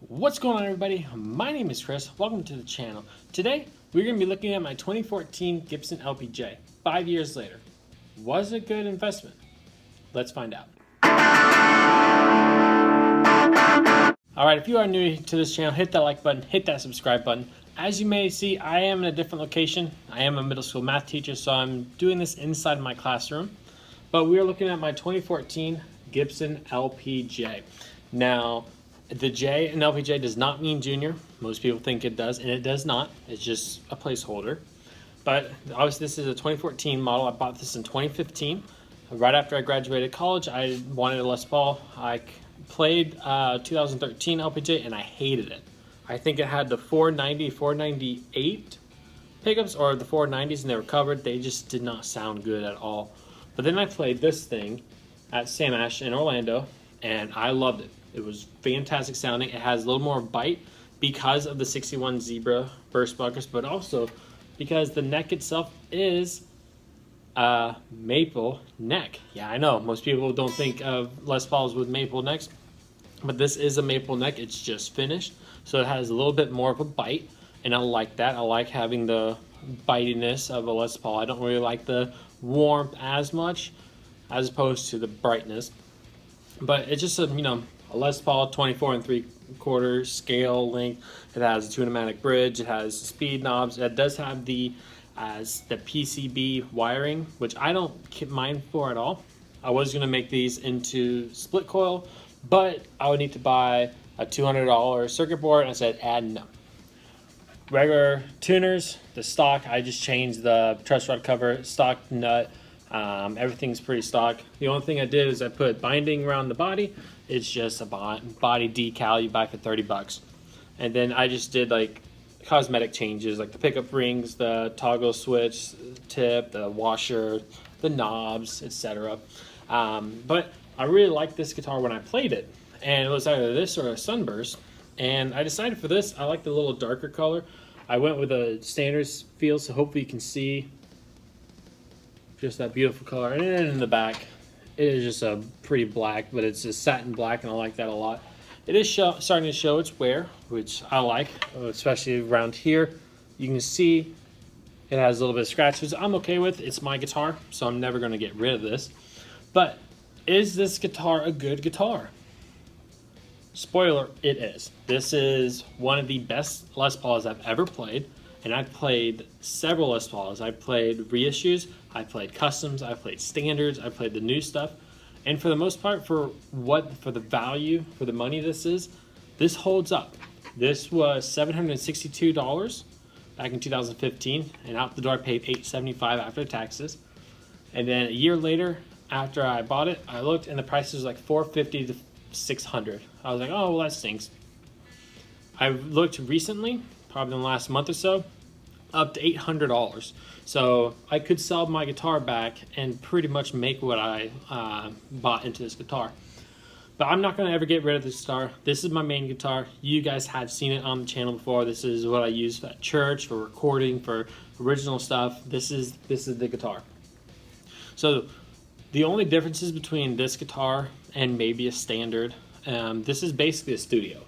What's going on, everybody? My name is Chris. Welcome to the channel. Today we're going to be looking at my 2014 Gibson LPJ 5 years later. Was it a good investment? Let's find out. Alright, if you are new to this channel, hit that like button, hit that subscribe button. As you may see, I am in a different location. I am a middle school math teacher, so I'm doing this inside my classroom. But we are looking at my 2014 Gibson LPJ. Now, the J in LPJ does not mean junior. Most people think it does, and it does not. It's just a placeholder. But obviously this is a 2014 model. I bought this in 2015. Right after I graduated college, I wanted a Les Paul. I played 2013 LPJ, and I hated it. I think it had the 490, 498 pickups, or the 490s, and they were covered. They just did not sound good at all. But then I played this thing at Sam Ash in Orlando, and I loved it. It was fantastic sounding. It has a little more bite because of the 61 Zebra burst buckers, but also because the neck itself is a maple neck. Yeah, I know most people don't think of Les Pauls with maple necks, but this is a maple neck. It's just finished, so it has a little bit more of a bite, and I like that. I like having the bitiness of a Les Paul. I don't really like the warmth as much as opposed to the brightness, but it's just a a Les Paul 24 3/4 scale length. It has a tune-o-matic bridge. It has speed knobs. It does have the PCB wiring, which I don't mind for at all. I was going to make these into split coil, but I would need to buy a $200 circuit board, and I said no. Regular tuners, the stock, I just changed the truss rod cover, stock nut. Everything's pretty stock. The only thing I did is I put binding around the body. It's just a body decal you buy for 30 bucks. And then I just did like cosmetic changes, like the pickup rings, the toggle switch tip, the washer, the knobs, etc. But I really liked this guitar when I played it, and it was either this or a Sunburst. And I decided for this, I like the little darker color. I went with a standard feel, so hopefully you can see just that beautiful color. And then in the back, it is just a pretty black, but it's a satin black, and I like that a lot. It is starting to show its wear, which I like, especially around here. You can see it has a little bit of scratches. I'm okay with. It's my guitar, so I'm never going to get rid of this. But is this guitar a good guitar? Spoiler, it is. This is one of the best Les Pauls I've ever played, and I've played several Les Pauls. I've played reissues, I played customs, I played standards, I played the new stuff, and for the most part, for the value, for the money this holds up. This was $762 back in 2015, and out the door I paid $875 after taxes. And then a year later, after I bought it, I looked, and the price was like $450 to $600. I was like, oh, well, that stinks. I looked recently, probably in the last month or so, up to $800. So I could sell my guitar back and pretty much make what I bought into this guitar. But I'm not going to ever get rid of this guitar. This is my main guitar. You guys have seen it on the channel before. This is what I use at church, for recording, for original stuff. This is the guitar. So the only differences between this guitar and maybe a standard, this is basically a studio.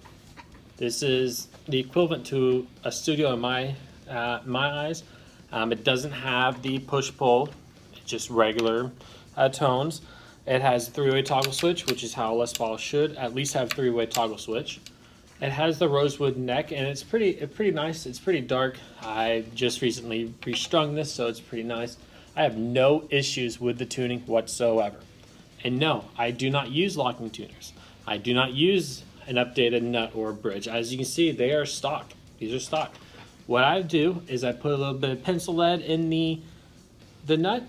This is the equivalent to a studio in my eyes. It doesn't have the push-pull. It's just regular tones. It has a three-way toggle switch, which is how Les Paul should at least have three-way toggle switch. It has the rosewood neck, and it's pretty nice. It's pretty dark. I just recently restrung this, so it's pretty nice. I have no issues with the tuning whatsoever. And no, I do not use locking tuners. I do not use an updated nut or bridge. As you can see, they are stock. These are stock. What I do is I put a little bit of pencil lead in the nut,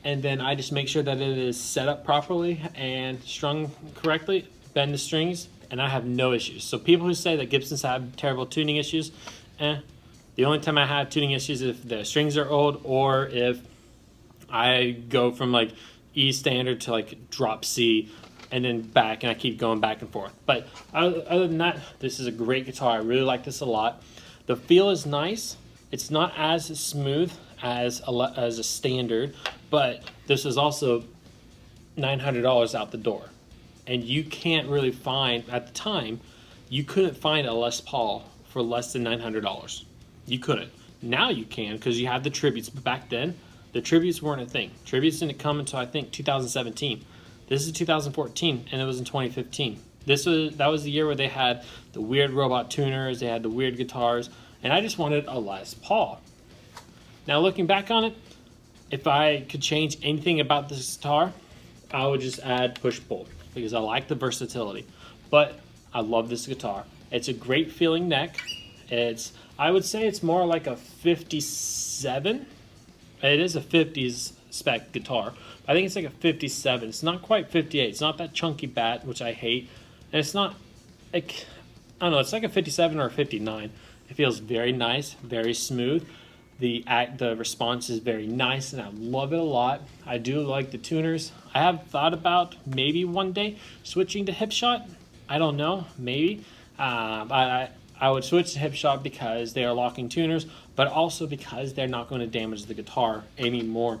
and then I just make sure that it is set up properly and strung correctly, bend the strings, and I have no issues. So people who say that Gibsons have terrible tuning issues, the only time I have tuning issues is if the strings are old, or if I go from like E standard to like drop C and then back, and I keep going back and forth. But other than that, this is a great guitar. I really like this a lot. The feel is nice. It's not as smooth as a standard, but this is also $900 out the door. And you can't really find, at the time, you couldn't find a Les Paul for less than $900. You couldn't. Now you can because you have the tributes. But back then, the tributes weren't a thing. Tributes didn't come until I think 2017. This is 2014, and it was in 2015. That was the year where they had the weird robot tuners, they had the weird guitars, and I just wanted a Les Paul. Now looking back on it, if I could change anything about this guitar, I would just add push-pull because I like the versatility. But I love this guitar. It's a great feeling neck. I would say it's more like a 57. It is a 50s spec guitar. I think it's like a 57. It's not quite 58. It's not that chunky bat, which I hate. And it's not like, I don't know, it's like a 57 or a 59. It feels very nice, very smooth. The response is very nice, and I love it a lot. I do like the tuners. I have thought about maybe one day switching to hip shot. I don't know, maybe. I would switch to hip shot because they are locking tuners, but also because they're not going to damage the guitar anymore.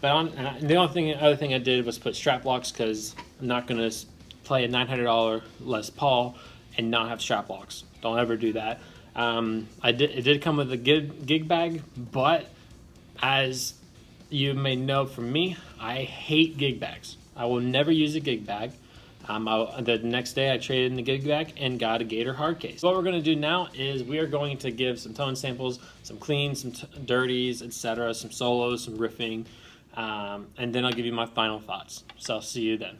But the other thing I did was put strap locks because I'm not going to play a $900 Les Paul and not have strap locks. Don't ever do that. It did come with a gig bag, but as you may know from me, I hate gig bags. I will never use a gig bag. The next day I traded in the gig bag and got a Gator hard case. What we're going to do now is we are going to give some tone samples, some cleans, some dirties, etc., some solos, some riffing, and then I'll give you my final thoughts. So I'll see you then.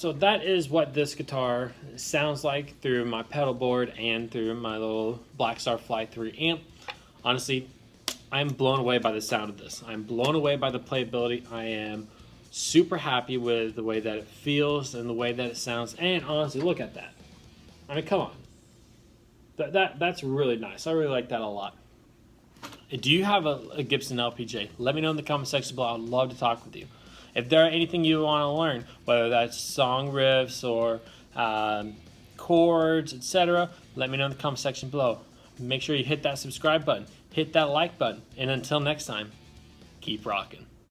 So that is what this guitar sounds like through my pedal board and through my little Blackstar Fly 3 amp. Honestly, I'm blown away by the sound of this. I'm blown away by the playability. I am super happy with the way that it feels and the way that it sounds. And honestly, look at that. I mean, come on. That's really nice. I really like that a lot. Do you have a Gibson LPJ? Let me know in the comment section below. I'd love to talk with you. If there are anything you want to learn, whether that's song riffs or chords, etc., let me know in the comment section below. Make sure you hit that subscribe button, hit that like button, and until next time, keep rocking.